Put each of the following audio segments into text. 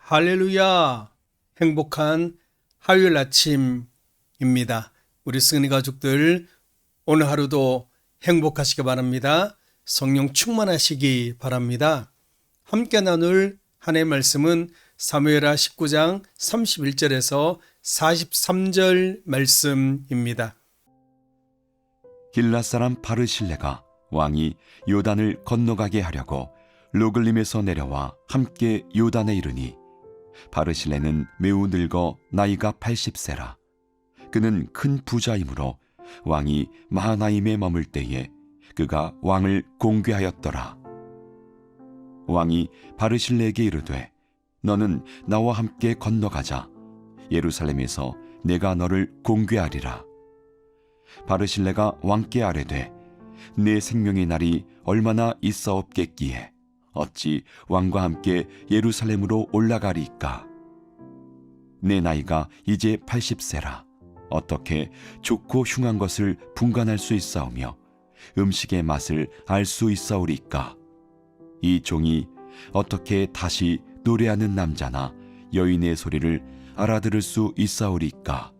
할렐루야! 행복한 화요일 아침입니다. 우리 승리 가족들 오늘 하루도 행복하시기 바랍니다. 성령 충만하시기 바랍니다. 함께 나눌 한 해의 말씀은 사무엘하 19장 31절에서 43절 말씀입니다. 길앗 사람 바르실레가 왕이 요단을 건너가게 하려고 르글림에서 내려와 함께 요단에 이르니 바르실레는 매우 늙어 나이가 80세라. 그는 큰 부자이므로 왕이 마하나임에 머물 때에 그가 왕을 공궤하였더라. 왕이 바르실레에게 이르되 너는 나와 함께 건너가자. 예루살렘에서 내가 너를 공궤하리라. 바르실레가 왕께 아뢰되 내 생명의 날이 얼마나 있사옵겠기에 어찌 왕과 함께 예루살렘으로 올라가리이까. 내 나이가 이제 80세라. 어떻게 좋고 흉한 것을 분간할 수 있사오며 음식의 맛을 알 수 있사오리까. 이 종이 어떻게 다시 노래하는 남자나 여인의 소리를 알아들을 수 있사오리까.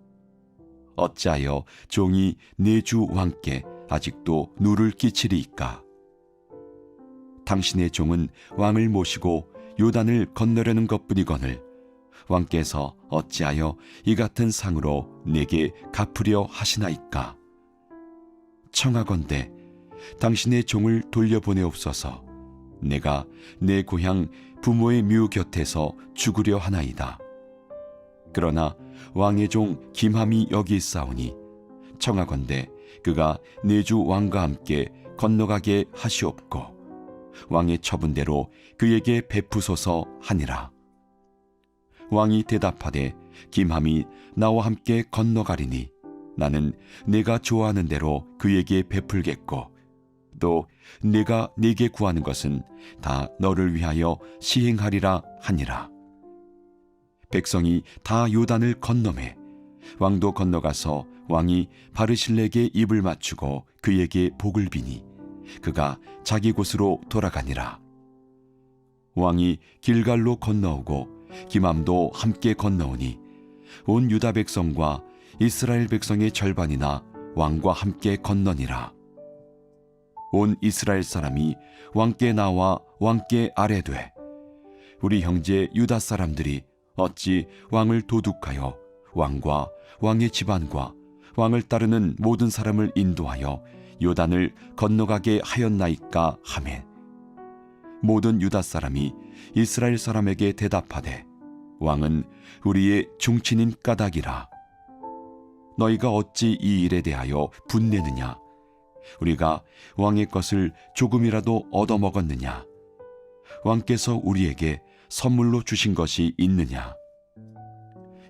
어찌하여 종이 내 주 왕께 아직도 누를 끼치리이까. 당신의 종은 왕을 모시고 요단을 건너려는 것뿐이거늘 왕께서 어찌하여 이 같은 상으로 내게 갚으려 하시나이까. 청하건대 당신의 종을 돌려보내옵소서. 내가 내 고향 부모의 묘 곁에서 죽으려 하나이다. 그러나 왕의 종 김함이 여기 있사오니 청하건대 그가 내 주 왕과 함께 건너가게 하시옵고 왕의 처분대로 그에게 베푸소서 하니라. 왕이 대답하되 김함이 나와 함께 건너가리니 나는 네가 좋아하는 대로 그에게 베풀겠고 또 네가 네게 구하는 것은 다 너를 위하여 시행하리라 하니라. 백성이 다 요단을 건너매 왕도 건너가서 왕이 바르실레에게 입을 맞추고 그에게 복을 비니 그가 자기 곳으로 돌아가니라. 왕이 길갈로 건너오고 김함도 함께 건너오니 온 유다 백성과 이스라엘 백성의 절반이나 왕과 함께 건너니라. 온 이스라엘 사람이 왕께 나와 왕께 아뢰되 우리 형제 유다 사람들이 어찌 왕을 도둑하여 왕과 왕의 집안과 왕을 따르는 모든 사람을 인도하여 요단을 건너가게 하였나이까 하매 모든 유다 사람이 이스라엘 사람에게 대답하되 왕은 우리의 중친인 까닭이라. 너희가 어찌 이 일에 대하여 분내느냐? 우리가 왕의 것을 조금이라도 얻어먹었느냐? 왕께서 우리에게 선물로 주신 것이 있느냐?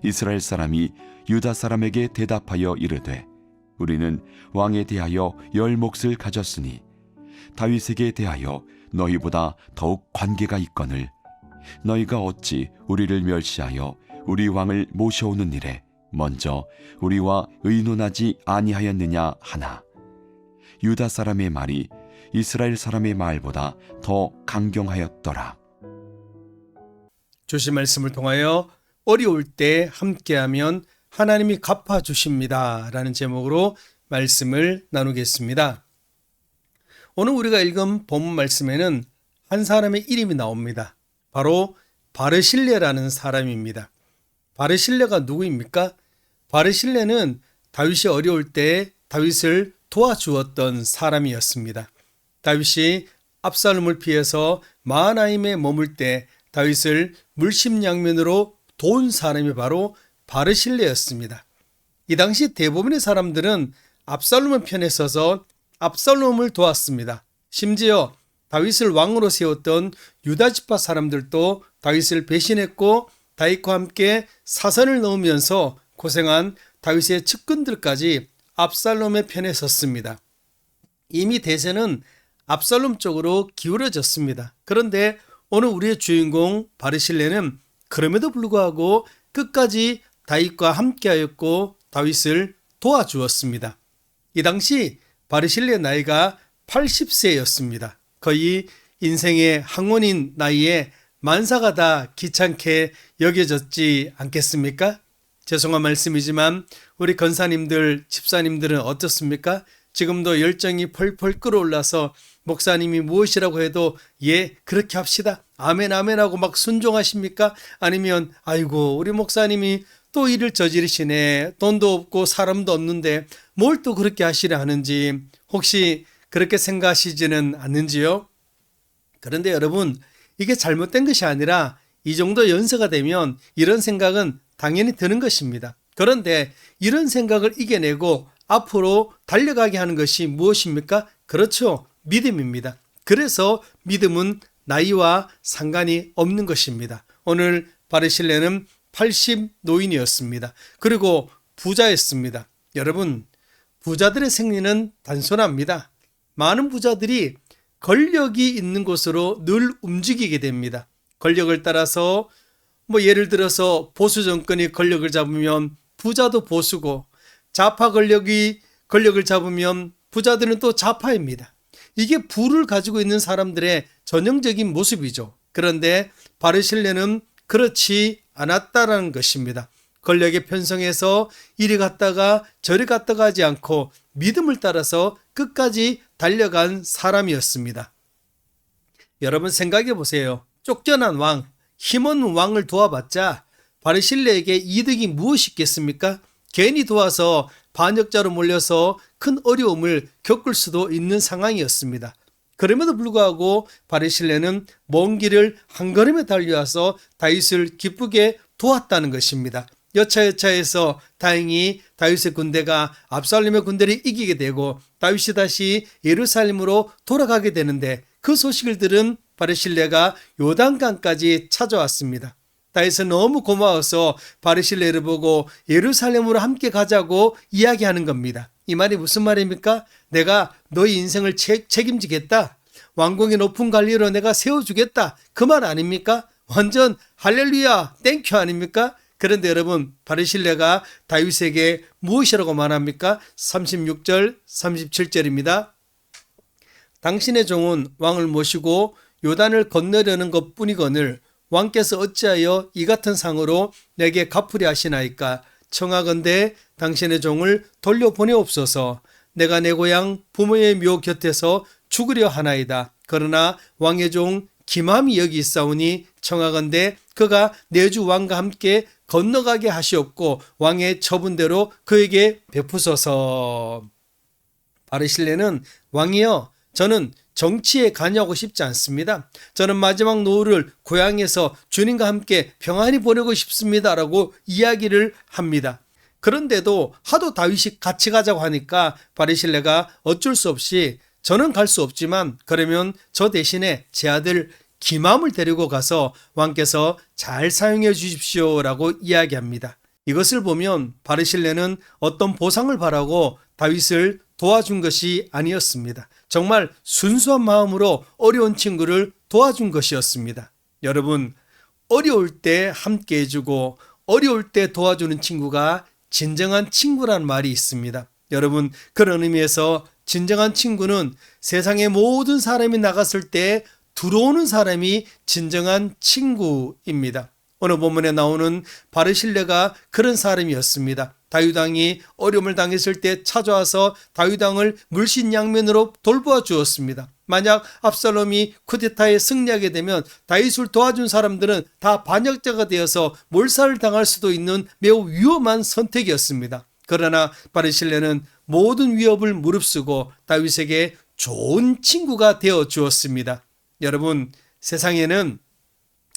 이스라엘 사람이 유다 사람에게 대답하여 이르되 우리는 왕에 대하여 10몫을 가졌으니 다윗에게 대하여 너희보다 더욱 관계가 있거늘 너희가 어찌 우리를 멸시하여 우리 왕을 모셔오는 일에 먼저 우리와 의논하지 아니하였느냐 하나 유다 사람의 말이 이스라엘 사람의 말보다 더 강경하였더라. 주신 말씀을 통하여 어려울 때 함께하면 하나님이 갚아주십니다 라는 제목으로 말씀을 나누겠습니다. 오늘 우리가 읽은 본문 말씀에는 한 사람의 이름이 나옵니다. 바로 바르실레라는 사람입니다. 바르실레가 누구입니까? 바르실레는 다윗이 어려울 때 다윗을 도와주었던 사람이었습니다. 다윗이 압살롬을 피해서 마하나임에 머물 때 다윗을 물심양면으로 도운 사람이 바로 바르실레였습니다. 이 당시 대부분의 사람들은 압살롬의 편에 서서 압살롬을 도왔습니다. 심지어 다윗을 왕으로 세웠던 유다 지파 사람들도 다윗을 배신했고 다윗과 함께 사선을 넣으면서 고생한 다윗의 측근들까지 압살롬의 편에 섰습니다. 이미 대세는 압살롬 쪽으로 기울어졌습니다. 그런데 오늘 우리의 주인공 바르실레는 그럼에도 불구하고 끝까지 다윗과 함께하였고 다윗을 도와주었습니다. 이 당시 바르실레의 나이가 80세였습니다. 거의 인생의 항원인 나이에 만사가 다 귀찮게 여겨졌지 않겠습니까? 죄송한 말씀이지만 우리 권사님들, 집사님들은 어떻습니까? 지금도 열정이 펄펄 끓어올라서 목사님이 무엇이라고 해도 예, 그렇게 합시다. 아멘, 아멘 하고 막 순종하십니까? 아니면 아이고 우리 목사님이 또 일을 저지르시네. 돈도 없고 사람도 없는데 뭘 또 그렇게 하시려 하는지 혹시 그렇게 생각하시지는 않는지요? 그런데 여러분 이게 잘못된 것이 아니라 이 정도 연세가 되면 이런 생각은 당연히 드는 것입니다. 그런데 이런 생각을 이겨내고 앞으로 달려가게 하는 것이 무엇입니까? 그렇죠. 믿음입니다. 그래서 믿음은 나이와 상관이 없는 것입니다. 오늘 바르실레는 80 노인이었습니다. 그리고 부자였습니다. 여러분, 부자들의 생리는 단순합니다. 많은 부자들이 권력이 있는 곳으로 늘 움직이게 됩니다. 권력을 따라서 예를 들어서 보수 정권이 권력을 잡으면 부자도 보수고 좌파 권력이 권력을 잡으면 부자들은 또 좌파입니다. 이게 부를 가지고 있는 사람들의 전형적인 모습이죠. 그런데 바르실레는 그렇지 않았다라는 것입니다. 권력에 편성해서 이리 갔다가 저리 갔다가 하지 않고 믿음을 따라서 끝까지 달려간 사람이었습니다. 여러분 생각해 보세요. 쫓겨난 왕, 힘없는 왕을 도와봤자 바르실레에게 이득이 무엇이 있겠습니까? 괜히 도와서 반역자로 몰려서 큰 어려움을 겪을 수도 있는 상황이었습니다. 그럼에도 불구하고 바르실레는 먼 길을 한 걸음에 달려와서 다윗을 기쁘게 도왔다는 것입니다. 여차여차해서 다행히 다윗의 군대가 압살롬의 군대를 이기게 되고 다윗이 다시 예루살렘으로 돌아가게 되는데 그 소식을 들은 바르실레가 요단강까지 찾아왔습니다. 다윗은 너무 고마워서 바르실레를 보고 예루살렘으로 함께 가자고 이야기하는 겁니다. 이 말이 무슨 말입니까? 내가 너희 인생을 책임지겠다. 왕궁의 높은 관리로 내가 세워주겠다. 그 말 아닙니까? 완전 할렐루야 땡큐 아닙니까? 그런데 여러분 바르실레가 다윗에게 무엇이라고 말합니까? 36절 37절입니다. 당신의 종은 왕을 모시고 요단을 건너려는 것뿐이거늘 왕께서 어찌하여 이 같은 상으로 내게 갚으려 하시나이까? 청하건대 당신의 종을 돌려보내옵소서. 내가 내 고향 부모의 묘 곁에서 죽으려 하나이다. 그러나 왕의 종 기맘이 여기 있사오니 청하건대 그가 내 주 왕과 함께 건너가게 하시옵고 왕의 처분대로 그에게 베푸소서. 바르실레는 왕이여 저는 정치에 관여하고 싶지 않습니다. 저는 마지막 노후를 고향에서 주님과 함께 평안히 보내고 싶습니다라고 이야기를 합니다. 그런데도 하도 다윗이 같이 가자고 하니까 바르실레가 어쩔 수 없이 저는 갈 수 없지만 그러면 저 대신에 제 아들 기맘을 데리고 가서 왕께서 잘 사용해 주십시오라고 이야기합니다. 이것을 보면 바르실레는 어떤 보상을 바라고 다윗을 도와준 것이 아니었습니다. 정말 순수한 마음으로 어려운 친구를 도와준 것이었습니다. 여러분, 어려울 때 함께 해주고 어려울 때 도와주는 친구가 진정한 친구라는 말이 있습니다. 여러분, 그런 의미에서 진정한 친구는 세상의 모든 사람이 나갔을 때 들어오는 사람이 진정한 친구입니다. 오늘 본문에 나오는 바르실레가 그런 사람이었습니다. 다윗 왕이 어려움을 당했을 때 찾아와서 다윗 왕을 물신양면으로 돌보아 주었습니다. 만약 압살롬이 쿠데타에 승리하게 되면 다윗을 도와준 사람들은 다 반역자가 되어서 몰살을 당할 수도 있는 매우 위험한 선택이었습니다. 그러나 바르실레는 모든 위협을 무릅쓰고 다윗에게 좋은 친구가 되어 주었습니다. 여러분, 세상에는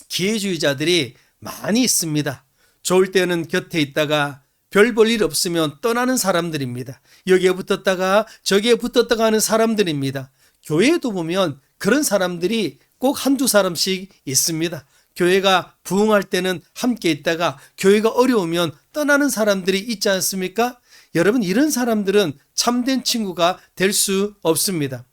기회주의자들이 많이 있습니다. 좋을 때는 곁에 있다가 별 볼 일 없으면 떠나는 사람들입니다. 여기에 붙었다가 저기에 붙었다가 하는 사람들입니다. 교회에도 보면 그런 사람들이 꼭 한두 사람씩 있습니다. 교회가 부흥할 때는 함께 있다가 교회가 어려우면 떠나는 사람들이 있지 않습니까? 여러분, 이런 사람들은 참된 친구가 될 수 없습니다.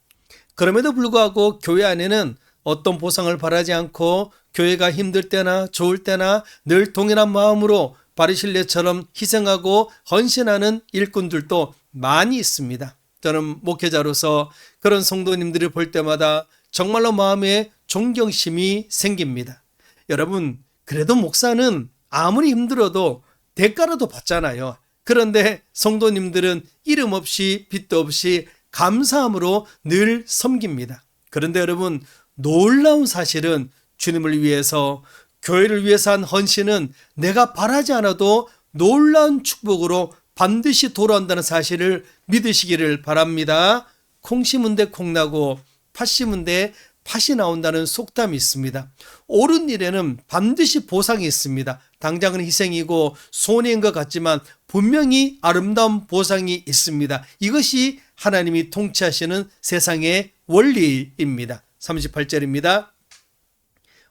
그럼에도 불구하고 교회 안에는 어떤 보상을 바라지 않고 교회가 힘들 때나 좋을 때나 늘 동일한 마음으로 바르실레처럼 희생하고 헌신하는 일꾼들도 많이 있습니다. 저는 목회자로서 그런 성도님들을 볼 때마다 정말로 마음에 존경심이 생깁니다. 여러분, 그래도 목사는 아무리 힘들어도 대가라도 받잖아요. 그런데 성도님들은 이름 없이 빚도 없이 감사함으로 늘 섬깁니다. 그런데 여러분, 놀라운 사실은 주님을 위해서 교회를 위해서 한 헌신은 내가 바라지 않아도 놀라운 축복으로 반드시 돌아온다는 사실을 믿으시기를 바랍니다. 콩 심은 데 콩 나고 팥 심은 데 팥이 나온다는 속담이 있습니다. 옳은 일에는 반드시 보상이 있습니다. 당장은 희생이고 손해인 것 같지만 분명히 아름다운 보상이 있습니다. 이것이 하나님이 통치하시는 세상의 원리입니다. 38절입니다.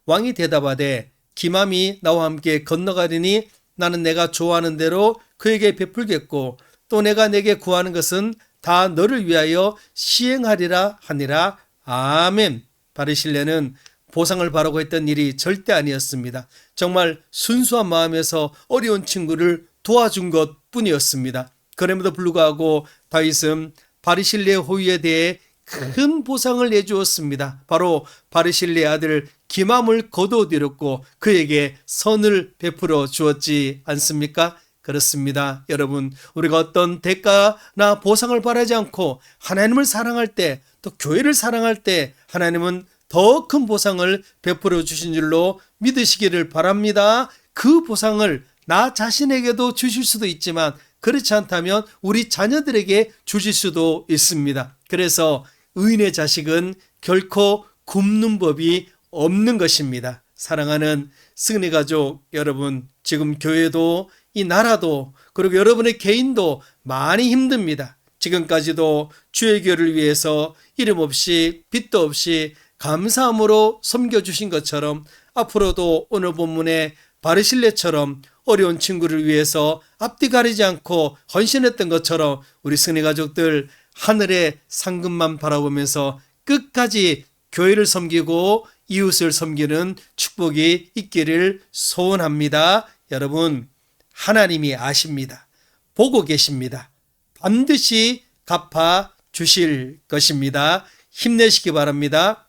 왕이 대답하되 기맘이 나와 함께 건너가리니 나는 내가 좋아하는 대로 그에게 베풀겠고 또 내가 내게 구하는 것은 다 너를 위하여 시행하리라 하니라. 아멘. 바르실레는 보상을 바라고 했던 일이 절대 아니었습니다. 정말 순수한 마음에서 어려운 친구를 도와준 것뿐이었습니다. 그럼에도 불구하고 다윗은 바르실레의 호의에 대해 큰 보상을 내주었습니다. 바로 바르실레의 아들 기맘을 거두어들였고 그에게 선을 베풀어 주었지 않습니까? 그렇습니다. 여러분, 우리가 어떤 대가나 보상을 바라지 않고 하나님을 사랑할 때, 또 교회를 사랑할 때 하나님은 더 큰 보상을 베풀어 주신 줄로 믿으시기를 바랍니다. 그 보상을 나 자신에게도 주실 수도 있지만 그렇지 않다면 우리 자녀들에게 주실 수도 있습니다. 그래서 의인의 자식은 결코 굶는 법이 없는 것입니다. 사랑하는 승리 가족 여러분, 지금 교회도 이 나라도 그리고 여러분의 개인도 많이 힘듭니다. 지금까지도 주의 교회를 위해서 이름 없이 빚도 없이 감사함으로 섬겨주신 것처럼 앞으로도 오늘 본문에 바르실레처럼 어려운 친구를 위해서 앞뒤 가리지 않고 헌신했던 것처럼 우리 승리 가족들 하늘의 상급만 바라보면서 끝까지 교회를 섬기고 이웃을 섬기는 축복이 있기를 소원합니다. 여러분, 하나님이 아십니다. 보고 계십니다. 반드시 갚아 주실 것입니다. 힘내시기 바랍니다.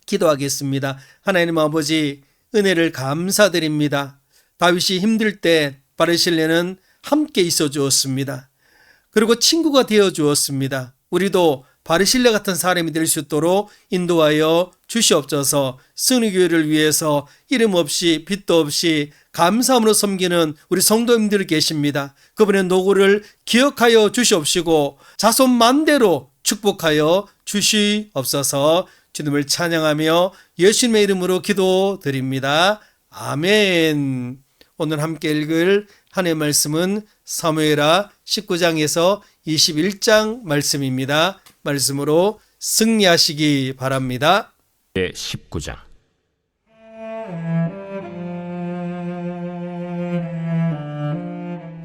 기도하겠습니다. 하나님 아버지, 은혜를 감사드립니다. 다윗이 힘들 때 바르실레는 함께 있어 주었습니다. 그리고 친구가 되어 주었습니다. 우리도 바르실레 같은 사람이 될 수 있도록 인도하여 주시옵소서. 승리교회를 위해서 이름 없이 빚도 없이 감사함으로 섬기는 우리 성도님들이 계십니다. 그분의 노고를 기억하여 주시옵시고 자손 만대로 축복하여 주시옵소서. 주님을 찬양하며 예수님의 이름으로 기도드립니다. 아멘. 오늘 함께 읽을 하나님의 말씀은 사무엘하 19장에서 21장 말씀입니다. 말씀으로 승리하시기 바랍니다. 19장.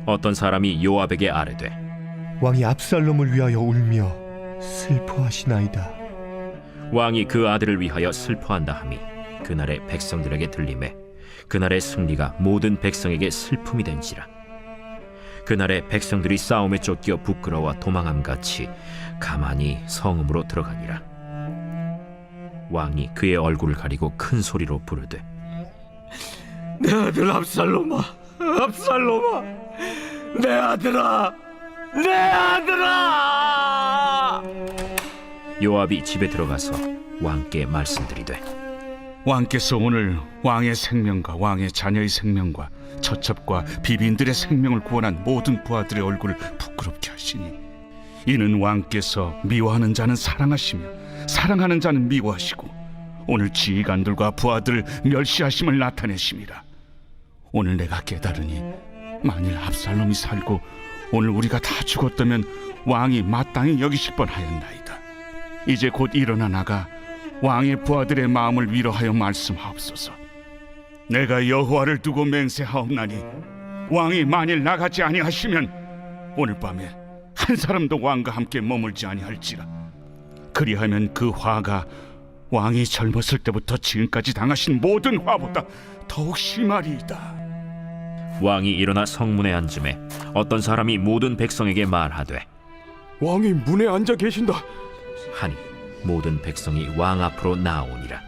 어떤 사람이 요압에게 아뢰되 왕이 압살롬을 위하여 울며 슬퍼하시나이다. 왕이 그 아들을 위하여 슬퍼한다 하니 그날의 백성들에게 들리매 그날의 승리가 모든 백성에게 슬픔이 된지라. 그날의 백성들이 싸움에 쫓겨 부끄러워 도망함같이 가만히 성읍으로 들어가니라. 왕이 그의 얼굴을 가리고 큰 소리로 부르되 내 아들 압살롬아, 압살롬아, 내 아들아, 내 아들아! 요압이 집에 들어가서 왕께 말씀드리되 왕께서 오늘 왕의 생명과 왕의 자녀의 생명과 처첩과 비빈들의 생명을 구원한 모든 부하들의 얼굴을 부끄럽게 하시니 이는 왕께서 미워하는 자는 사랑하시며 사랑하는 자는 미워하시고 오늘 지휘관들과 부하들을 멸시하심을 나타내심이라. 오늘 내가 깨달으니 만일 압살롬이 살고 오늘 우리가 다 죽었다면 왕이 마땅히 여기실 뻔하였나이다. 이제 곧 일어나 나가 왕의 부하들의 마음을 위로하여 말씀하옵소서. 내가 여호와를 두고 맹세하옵나니 왕이 만일 나가지 아니하시면 오늘 밤에 한 사람도 왕과 함께 머물지 아니할지라. 그리하면 그 화가 왕이 젊었을 때부터 지금까지 당하신 모든 화보다 더욱 심하리이다. 왕이 일어나 성문에 앉음에 어떤 사람이 모든 백성에게 말하되 왕이 문에 앉아 계신다. 하니 모든 백성이 왕 앞으로 나아오니라.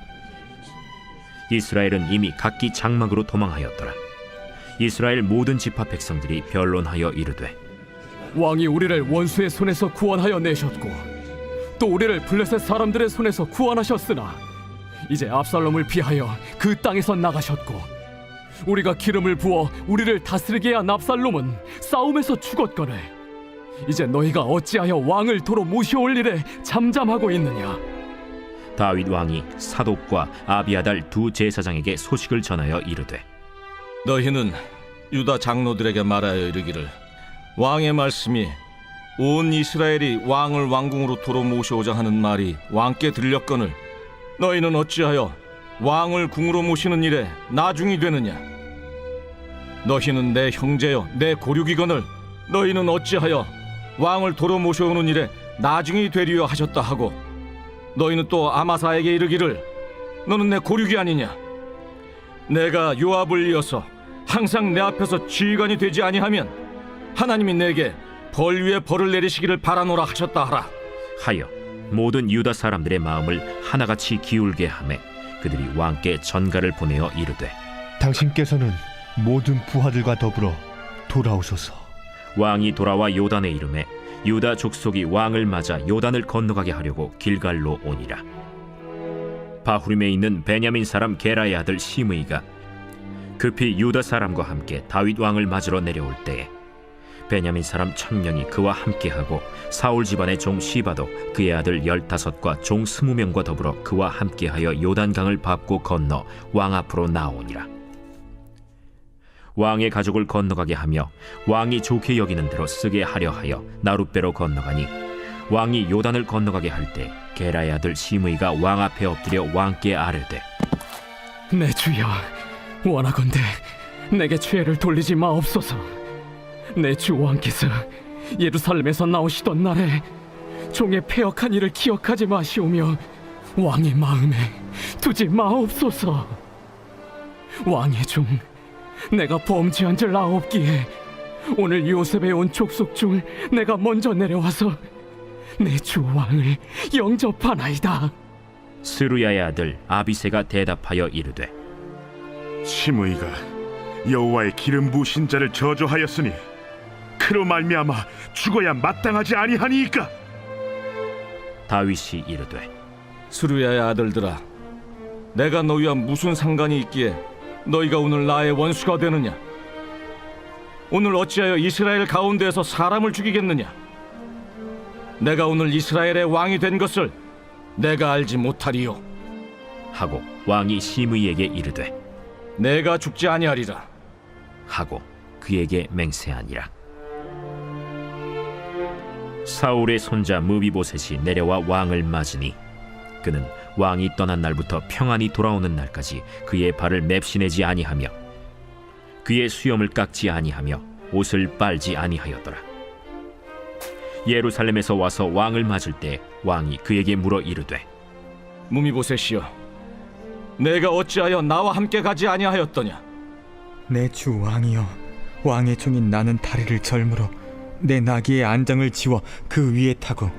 이스라엘은 이미 각기 장막으로 도망하였더라. 이스라엘 모든 지파 백성들이 변론하여 이르되 왕이 우리를 원수의 손에서 구원하여 내셨고 또 우리를 블레셋 사람들의 손에서 구원하셨으나 이제 압살롬을 피하여 그 땅에서 나가셨고 우리가 기름을 부어 우리를 다스리게 한 압살롬은 싸움에서 죽었거늘 이제 너희가 어찌하여 왕을 도로 모셔올 일에 잠잠하고 있느냐. 다윗 왕이 사독과 아비아달 두 제사장에게 소식을 전하여 이르되 너희는 유다 장로들에게 말하여 이르기를 왕의 말씀이 온 이스라엘이 왕을 왕궁으로 도로 모셔오자 하는 말이 왕께 들렸거늘 너희는 어찌하여 왕을 궁으로 모시는 일에 나중이 되느냐. 너희는 내 형제여 내 고륙이거늘 너희는 어찌하여 왕을 도로 모셔오는 일에 나중이 되리여 하셨다 하고 너희는 또 아마사에게 이르기를 너는 내 고륙이 아니냐. 내가 요압을 이어서 항상 내 앞에서 지휘관이 되지 아니하면 하나님이 내게 벌 위에 벌을 내리시기를 바라노라 하셨다 하라. 하여 모든 유다 사람들의 마음을 하나같이 기울게 하매 그들이 왕께 전가를 보내어 이르되 당신께서는 모든 부하들과 더불어 돌아오소서. 왕이 돌아와 요단에 이르매 유다 족속이 왕을 맞아 요단을 건너가게 하려고 길갈로 오니라. 바후림에 있는 베냐민 사람 게라의 아들 시므이가 급히 유다 사람과 함께 다윗 왕을 맞으러 내려올 때에 베냐민 사람 1000명이 그와 함께하고 사울 집안의 종 시바도 그의 아들 15과 종 20명과 더불어 그와 함께하여 요단강을 밟고 건너 왕 앞으로 나오니라. 왕의 가족을 건너가게 하며 왕이 좋게 여기는 대로 쓰게 하려 하여 나룻배로 건너가니 왕이 요단을 건너가게 할 때 게라의 아들 시므이가 왕 앞에 엎드려 왕께 아뢰되 내 주여 원하건대 내게 죄를 돌리지 마옵소서. 내 주 왕께서 예루살렘에서 나오시던 날에 종의 패역한 일을 기억하지 마시오며 왕의 마음에 두지 마옵소서. 왕의 종 내가 범죄한 줄 아옵기에 오늘 요셉에 온 족속 중 내가 먼저 내려와서 내 주 왕을 영접하나이다. 스루야의 아들 아비새가 대답하여 이르되 시므이가 여호와의 기름 부으신 자를 저주하였으니 그로 말미암아 죽어야 마땅하지 아니하니이까. 다윗이 이르되 수르야의 아들들아, 내가 너희와 무슨 상관이 있기에 너희가 오늘 나의 원수가 되느냐? 오늘 어찌하여 이스라엘 가운데에서 사람을 죽이겠느냐? 내가 오늘 이스라엘의 왕이 된 것을 내가 알지 못하리요. 하고 왕이 시므이에게 이르되 내가 죽지 아니하리라. 하고 그에게 맹세하니라. 사울의 손자 무비보셋이 내려와 왕을 맞으니 그는 왕이 떠난 날부터 평안히 돌아오는 날까지 그의 발을 맵시내지 아니하며 그의 수염을 깎지 아니하며 옷을 빨지 아니하였더라. 예루살렘에서 와서 왕을 맞을 때 왕이 그에게 물어 이르되 무미보셋이여, 내가 어찌하여 나와 함께 가지 아니하였더냐? 내 주 왕이여, 왕의 종인 나는 다리를 절므로 내 나귀의 안장을 지워 그 위에 타고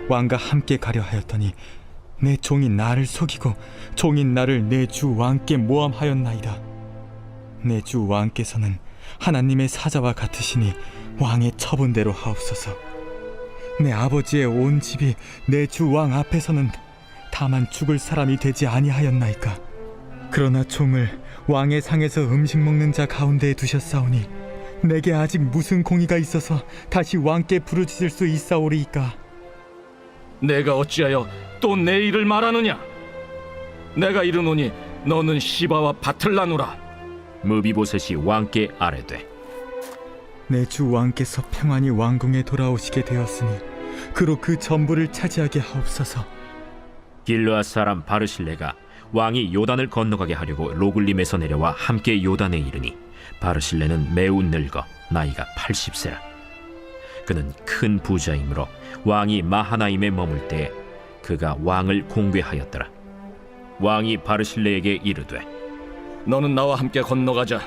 왕과 함께 가려 하였더니 내 종이 나를 속이고 종인 나를 내 주 왕께 모함하였나이다. 내 주 왕께서는 하나님의 사자와 같으시니 왕의 처분대로 하옵소서. 내 아버지의 온 집이 내 주 왕 앞에서는 다만 죽을 사람이 되지 아니하였나이까. 그러나 종을 왕의 상에서 음식 먹는 자 가운데에 두셨사오니 내게 아직 무슨 공의가 있어서 다시 왕께 부르짖을 수 있사오리이까. 내가 어찌하여 또 내 일을 말하느냐? 내가 이르노니 너는 시바와 밭을 나누라. 무비보셋이 왕께 아뢰되 내 주 왕께서 평안히 왕궁에 돌아오시게 되었으니 그로 그 전부를 차지하게 하옵소서. 길르앗 사람 바르실레가 왕이 요단을 건너가게 하려고 로글림에서 내려와 함께 요단에 이르니 바르실레는 매우 늙어 나이가 80세라. 그는 큰 부자이므로 왕이 마하나임에 머물 때에 그가 왕을 공궤하였더라. 왕이 바르실레에게 이르되 너는 나와 함께 건너가자.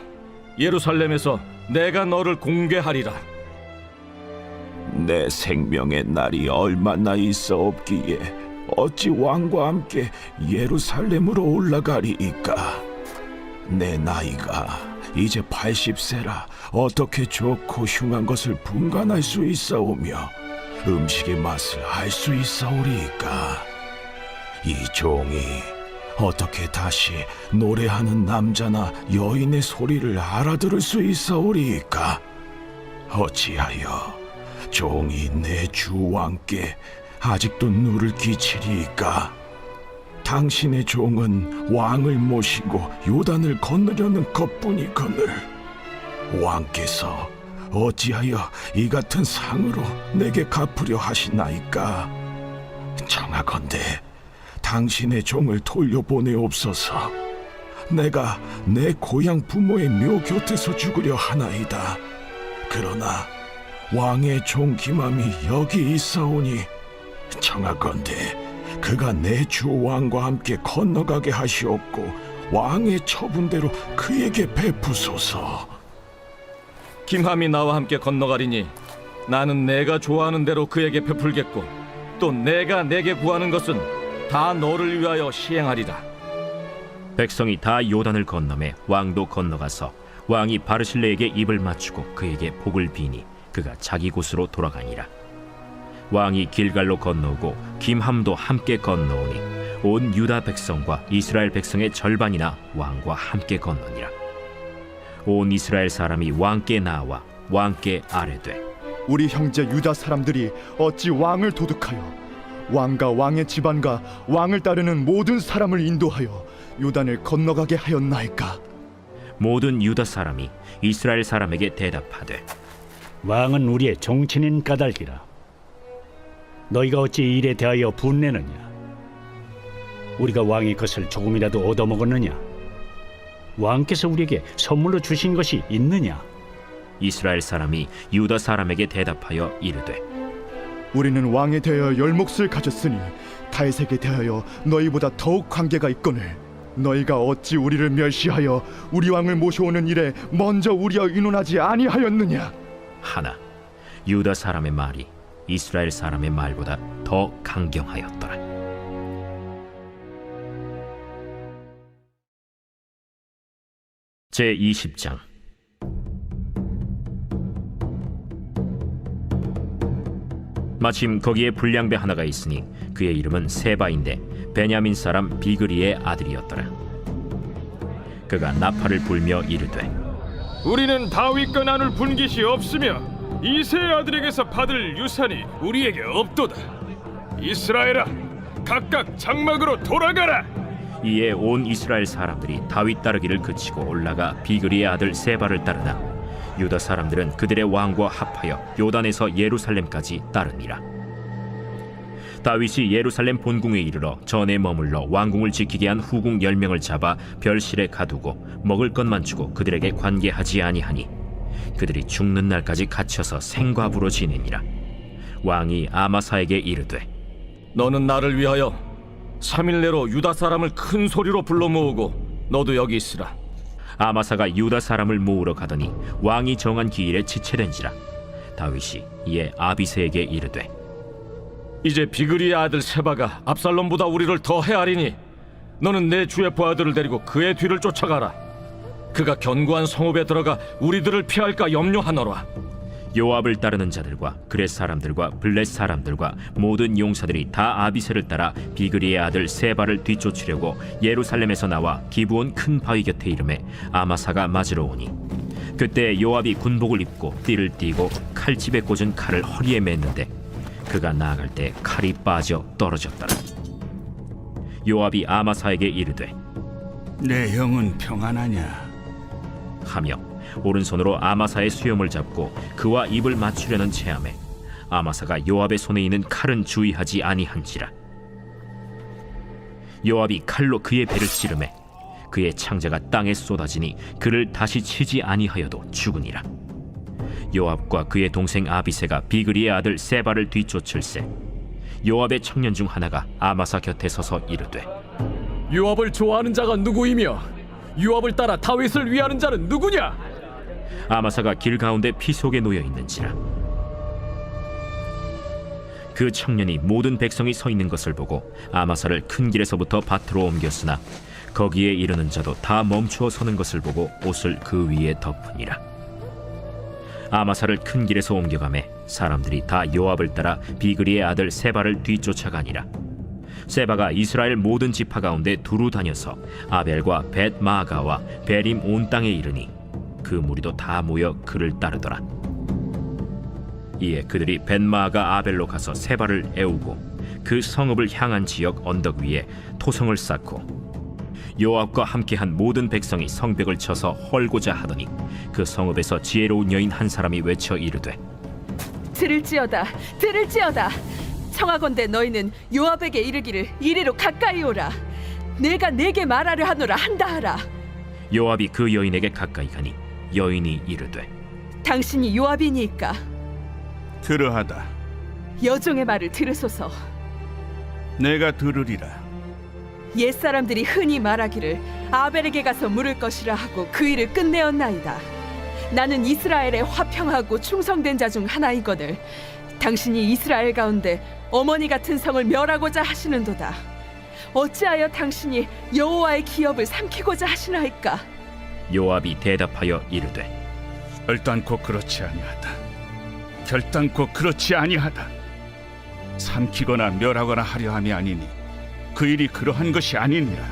예루살렘에서 내가 너를 공궤하리라. 내 생명의 날이 얼마나 있어없기에 어찌 왕과 함께 예루살렘으로 올라가리이까. 내 나이가 이제 80세라 어떻게 좋고 흉한 것을 분간할 수 있사오며 음식의 맛을 알 수 있사오리이까. 이 종이 어떻게 다시 노래하는 남자나 여인의 소리를 알아들을 수 있사오리이까. 어찌하여 종이 내 주 왕께 아직도 누를 끼치리이까. 당신의 종은 왕을 모시고 요단을 건너려는 것뿐이거늘 왕께서 어찌하여 이 같은 상으로 내게 갚으려 하시나이까. 청하건대 당신의 종을 돌려보내옵소서. 내가 내 고향 부모의 묘 곁에서 죽으려 하나이다. 그러나 왕의 종 기맘이 여기 있사오니 청하건대 그가 내 주 왕과 함께 건너가게 하시옵고 왕의 처분대로 그에게 베푸소서. 김함이 나와 함께 건너가리니 나는 내가 좋아하는 대로 그에게 베풀겠고 또 내가 내게 구하는 것은 다 너를 위하여 시행하리라. 백성이 다 요단을 건너매 왕도 건너가서 왕이 바르실레에게 입을 맞추고 그에게 복을 비니 그가 자기 곳으로 돌아가니라. 왕이 길갈로 건너오고 김함도 함께 건너오니 온 유다 백성과 이스라엘 백성의 절반이나 왕과 함께 건너니라. 온 이스라엘 사람이 왕께 나와 왕께 아뢰되 우리 형제 유다 사람들이 어찌 왕을 도둑하여 왕과 왕의 집안과 왕을 따르는 모든 사람을 인도하여 요단을 건너가게 하였나이까. 모든 유다 사람이 이스라엘 사람에게 대답하되 왕은 우리의 종친인 까닭이라. 너희가 어찌 이 일에 대하여 분내느냐? 우리가 왕의 것을 조금이라도 얻어먹었느냐? 왕께서 우리에게 선물로 주신 것이 있느냐? 이스라엘 사람이 유다 사람에게 대답하여 이르되 우리는 왕에 대하여 열몫을 가졌으니 다윗에게 대하여 너희보다 더욱 관계가 있거늘 너희가 어찌 우리를 멸시하여 우리 왕을 모셔오는 일에 먼저 우리와 의논하지 아니하였느냐? 하나 유다 사람의 말이 이스라엘 사람의 말보다 더 강경하였더라. 제20장. 마침 거기에 불량배 하나가 있으니 그의 이름은 세바인데 베냐민 사람 비그리의 아들이었더라. 그가 나팔을 불며 이르되 우리는 다윗과 나눌 분깃이 없으며 이새의 아들에게서 받을 유산이 우리에게 없도다. 이스라엘아, 각각 장막으로 돌아가라. 이에 온 이스라엘 사람들이 다윗 따르기를 그치고 올라가 비그리의 아들 세바를 따르나 유다 사람들은 그들의 왕과 합하여 요단에서 예루살렘까지 따르니라. 다윗이 예루살렘 본궁에 이르러 전에 머물러 왕궁을 지키게 한 후궁 10명을 잡아 별실에 가두고 먹을 것만 주고 그들에게 관계하지 아니하니 그들이 죽는 날까지 갇혀서 생과부로 지내니라. 왕이 아마사에게 이르되 너는 나를 위하여 3일 내로 유다 사람을 큰 소리로 불러 모으고 너도 여기 있으라. 아마사가 유다 사람을 모으러 가더니 왕이 정한 기일에 지체된지라. 다윗이 이에 아비새에게 이르되 이제 비그리의 아들 세바가 압살롬보다 우리를 더 헤아리니 너는 내 주의 부하들을 데리고 그의 뒤를 쫓아가라. 그가 견고한 성읍에 들어가 우리들을 피할까 염려하노라. 요압을 따르는 자들과 그렛 사람들과 블렛 사람들과 모든 용사들이 다 아비새를 따라 비그리의 아들 세바를 뒤쫓으려고 예루살렘에서 나와 기브온 큰 바위 곁에 이르매 아마사가 맞으러 오니 그때 요압이 군복을 입고 띠를 띠고 칼집에 꽂은 칼을 허리에 맸는데 그가 나아갈 때 칼이 빠져 떨어졌더라. 요압이 아마사에게 이르되 내 형은 평안하냐? 하며 오른손으로 아마사의 수염을 잡고 그와 입을 맞추려는 체함에 아마사가 요압의 손에 있는 칼은 주의하지 아니한지라. 요압이 칼로 그의 배를 찌르매 그의 창자가 땅에 쏟아지니 그를 다시 치지 아니하여도 죽으니라. 요압과 그의 동생 아비새가 비그리의 아들 세바를 뒤쫓을세 요압의 청년 중 하나가 아마사 곁에 서서 이르되 요압을 좋아하는 자가 누구이며 요압을 따라 다윗을 위하는 자는 누구냐? 아마사가 길 가운데 피 속에 놓여 있는지라. 그 청년이 모든 백성이 서 있는 것을 보고 아마사를 큰 길에서부터 밭으로 옮겼으나 거기에 이르는 자도 다 멈추어 서는 것을 보고 옷을 그 위에 덮으니라. 아마사를 큰 길에서 옮겨가매 사람들이 다 요압을 따라 비그리의 아들 세바를 뒤쫓아가니라. 세바가 이스라엘 모든 지파 가운데 두루 다녀서 아벨과 벳마아가와 베림 온 땅에 이르니 그 무리도 다 모여 그를 따르더라. 이에 그들이 벳마아가 아벨로 가서 세바를 애우고 그 성읍을 향한 지역 언덕 위에 토성을 쌓고 요압과 함께한 모든 백성이 성벽을 쳐서 헐고자 하더니 그 성읍에서 지혜로운 여인 한 사람이 외쳐 이르되 들을지어다 들을지어다 청하건대 너희는 요압에게 이르기를 이리로 가까이 오라. 내가 내게 말하려 하노라 한다 하라. 요압이 그 여인에게 가까이 가니 여인이 이르되 당신이 요압이니까 그러하다. 여종의 말을 들으소서. 내가 들으리라. 옛사람들이 흔히 말하기를 아벨에게 가서 물을 것이라 하고 그 일을 끝내었나이다. 나는 이스라엘에 화평하고 충성된 자 중 하나이거늘 당신이 이스라엘 가운데 어머니 같은 성을 멸하고자 하시는도다. 어찌하여 당신이 여호와의 기업을 삼키고자 하시나이까? 요압이 대답하여 이르되 결단코 그렇지 아니하다. 결단코 그렇지 아니하다. 삼키거나 멸하거나 하려 함이 아니니 그 일이 그러한 것이 아니니라.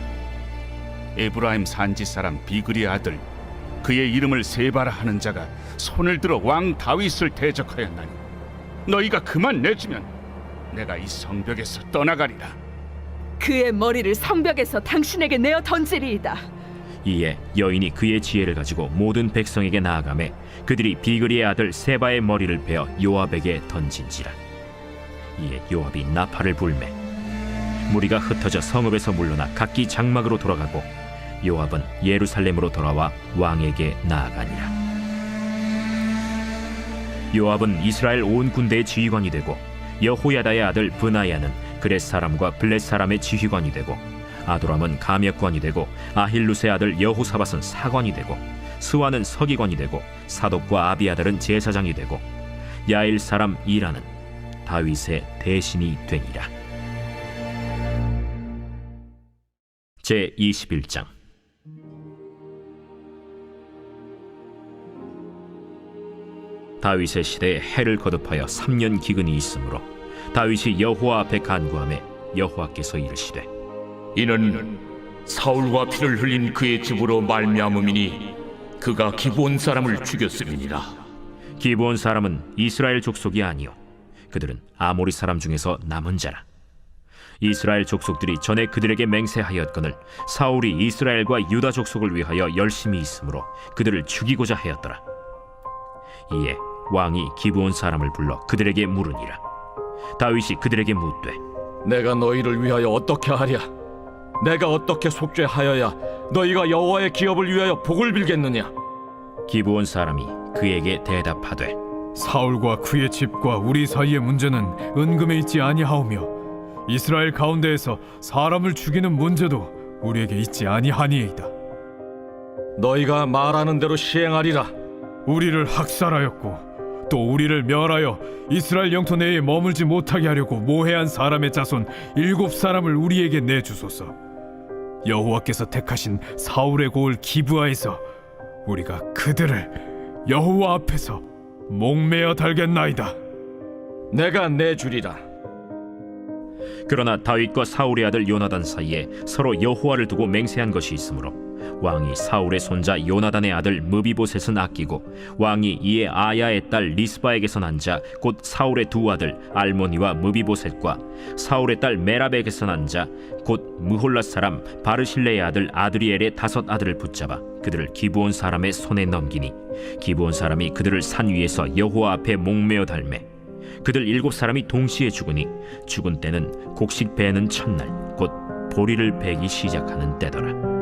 에브라임 산지 사람 비그리의 아들 그의 이름을 세바라 하는 자가 손을 들어 왕 다윗을 대적하였나니 너희가 그만 내주면 내가 이 성벽에서 떠나가리라. 그의 머리를 성벽에서 당신에게 내어 던지리이다. 이에 여인이 그의 지혜를 가지고 모든 백성에게 나아가매 그들이 비그리의 아들 세바의 머리를 베어 요압에게 던진지라. 이에 요압이 나팔을 불매 무리가 흩어져 성읍에서 물러나 각기 장막으로 돌아가고 요압은 예루살렘으로 돌아와 왕에게 나아가니라. 요압은 이스라엘 온 군대의 지휘관이 되고 여호야다의 아들 브나야는 그렛 사람과 블렛 사람의 지휘관이 되고 아도람은 감역관이 되고 아힐루스의 아들 여호사밧은 사관이 되고 스와는 서기관이 되고 사독과 아비아달은 제사장이 되고 야일 사람 이라는 다윗의 대신이 되니라. 제21장. 다윗의 시대에 해를 거듭하여 3년 기근이 있으므로 다윗이 여호와 앞에 간구하매 여호와께서 이르시되 이는 사울과 피를 흘린 그의 집으로 말미암음이니 그가 기브온 사람을 죽였음이니라. 기브온 사람은 이스라엘 족속이 아니요 그들은 아모리 사람 중에서 남은 자라. 이스라엘 족속들이 전에 그들에게 맹세하였거늘 사울이 이스라엘과 유다 족속을 위하여 열심히 있으므로 그들을 죽이고자 하였더라. 이에 왕이 기브온 사람을 불러 그들에게 물으니라. 다윗이 그들에게 묻되 내가 너희를 위하여 어떻게 하랴? 내가 어떻게 속죄하여야 너희가 여호와의 기업을 위하여 복을 빌겠느냐? 기브온 사람이 그에게 대답하되 사울과 그의 집과 우리 사이의 문제는 은금에 있지 아니하오며 이스라엘 가운데에서 사람을 죽이는 문제도 우리에게 있지 아니하니이다. 너희가 말하는 대로 시행하리라. 우리를 학살하였고 또 우리를 멸하여 이스라엘 영토 내에 머물지 못하게 하려고 모해한 사람의 자손 7사람을 우리에게 내주소서. 여호와께서 택하신 사울의 고을 기브아에서 우리가 그들을 여호와 앞에서 목매어 달겠나이다. 내가 내주리라. 그러나 다윗과 사울의 아들 요나단 사이에 서로 여호와를 두고 맹세한 것이 있으므로 왕이 사울의 손자 요나단의 아들 무비보셋은 아끼고 왕이 이에 아야의 딸 리스바에게서 난 자 곧 사울의 두 아들 알모니와 무비보셋과 사울의 딸 메랍에게서 난 자 곧 무홀랏 사람 바르실레의 아들 아드리엘의 5 아들을 붙잡아 그들을 기브온 사람의 손에 넘기니 기브온 사람이 그들을 산 위에서 여호와 앞에 목매어 달매 그들 7사람이 동시에 죽으니 죽은 때는 곡식 베는 첫날 곧 보리를 베기 시작하는 때더라.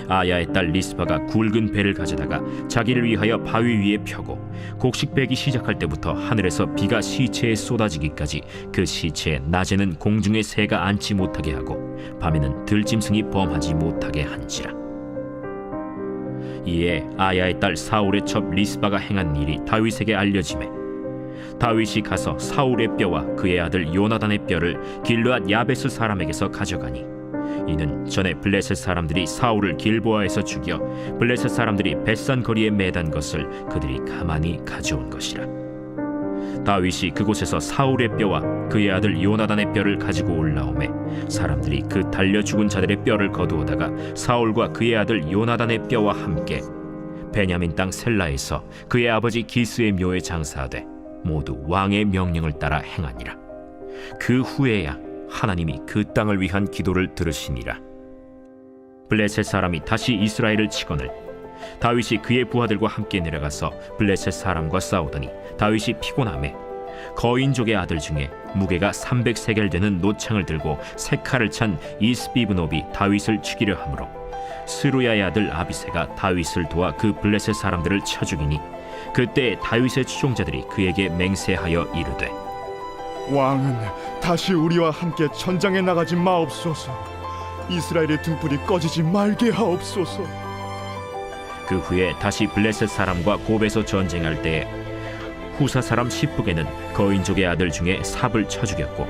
아야의 딸 리스바가 굵은 배를 가져다가 자기를 위하여 바위 위에 펴고 곡식 베기 시작할 때부터 하늘에서 비가 시체에 쏟아지기까지 그 시체에 낮에는 공중의 새가 앉지 못하게 하고 밤에는 들짐승이 범하지 못하게 한지라. 이에 아야의 딸 사울의 첩 리스바가 행한 일이 다윗에게 알려지매 다윗이 가서 사울의 뼈와 그의 아들 요나단의 뼈를 길르앗 야베스 사람에게서 가져가니 이는 전에 블레셋 사람들이 사울을 길보아에서 죽여 블레셋 사람들이 벳산 거리에 매단 것을 그들이 가만히 가져온 것이라. 다윗이 그곳에서 사울의 뼈와 그의 아들 요나단의 뼈를 가지고 올라오매 사람들이 그 달려 죽은 자들의 뼈를 거두어다가 사울과 그의 아들 요나단의 뼈와 함께 베냐민 땅 셀라에서 그의 아버지 기스의 묘에 장사하되 모두 왕의 명령을 따라 행하니라. 그 후에야 하나님이 그 땅을 위한 기도를 들으시니라. 블레셋 사람이 다시 이스라엘을 치거늘 다윗이 그의 부하들과 함께 내려가서 블레셋 사람과 싸우더니 다윗이 피곤하매 거인족의 아들 중에 무게가 300세겔 되는 노창을 들고 세 칼을 찬 이스비브노비 다윗을 죽이려 하므로 스루야의 아들 아비새가 다윗을 도와 그 블레셋 사람들을 쳐 죽이니 그때 다윗의 추종자들이 그에게 맹세하여 이르되 왕은 다시 우리와 함께 전장에 나가지 마옵소서. 이스라엘의 등불이 꺼지지 말게 하옵소서. 그 후에 다시 블레셋 사람과 곱에서 전쟁할 때에 후사 사람 시프게는 거인족의 아들 중에 삽을 쳐 죽였고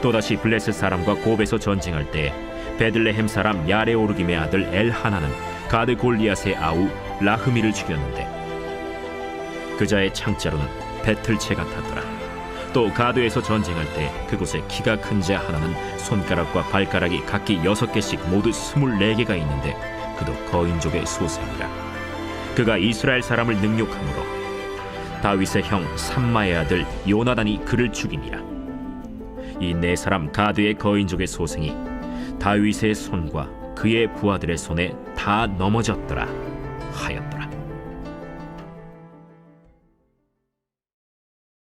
또다시 블레셋 사람과 곱에서 전쟁할 때에 베들레헴 사람 야레오르김의 아들 엘하나는 가드 골리앗의 아우 라흐미를 죽였는데 그자의 창자로는 배틀채 같았더라. 또 가드에서 전쟁할 때 그곳에 키가 큰 자 하나는 손가락과 발가락이 각기 6개씩 모두 24개가 있는데 그도 거인족의 소생이라. 그가 이스라엘 사람을 능욕함으로 다윗의 형 삼마의 아들 요나단이 그를 죽이니라. 이 4사람 가드의 거인족의 소생이 다윗의 손과 그의 부하들의 손에 다 넘어졌더라 하였더라.